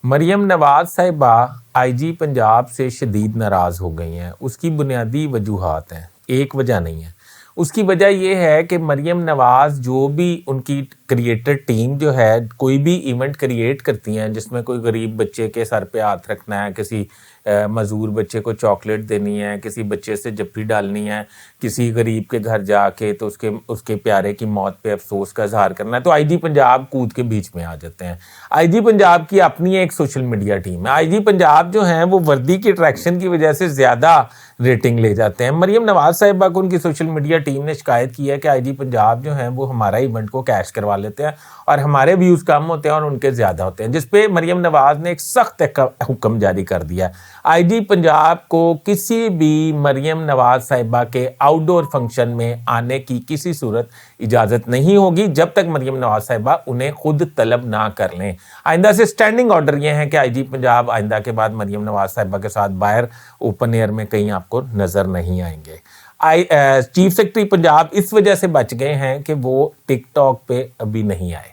मरियम नवाज साहिबा आईजी पंजाब से शदीद नाराज़ हो गई हैं। उसकी बुनियादी वजूहात हैं, एक वजह नहीं है। उसकी वजह यह है कि मरियम नवाज जो भी उनकी क्रिएटर टीम जो है कोई भी इवेंट क्रिएट करती हैं जिसमें कोई गरीब बच्चे के सर पे हाथ रखना है, किसी मज़दूर बच्चे को चॉकलेट देनी है, किसी बच्चे से जफ्फी डालनी है, किसी गरीब के घर जाके तो उसके प्यारे की मौत पे अफसोस का इजहार करना है, तो आईजी पंजाब कूद के बीच में आ जाते हैं। आईजी पंजाब की अपनी एक सोशल मीडिया टीम है। आईजी पंजाब जो है वो वर्दी की अट्रैक्शन की वजह से ज़्यादा रेटिंग ले जाते हैं। मरियम नवाज साहिबा को उनकी सोशल मीडिया टीम ने शिकायत की है कि आईजी पंजाब जो है वो हमारा इवेंट को कैश करवा लेते हैं और हमारे व्यूज़ कम होते हैं और उनके ज़्यादा होते हैं, जिसपे मरियम नवाज ने एक सख्त हुक्म जारी कर दिया। आईजी पंजाब को किसी भी मरियम नवाज साहिबा के आउटडोर फंक्शन में आने की किसी सूरत इजाज़त नहीं होगी जब तक मरियम नवाज साहिबा उन्हें खुद तलब ना कर लें। आइंदा से स्टैंडिंग ऑर्डर ये है कि आईजी पंजाब आइंदा के बाद मरियम नवाज साहिबा के साथ बाहर ओपन एयर में कहीं आपको नज़र नहीं आएंगे। चीफ सेक्रेटरी पंजाब इस वजह से बच गए हैं कि वो टिकटॉक पे अभी नहीं आए।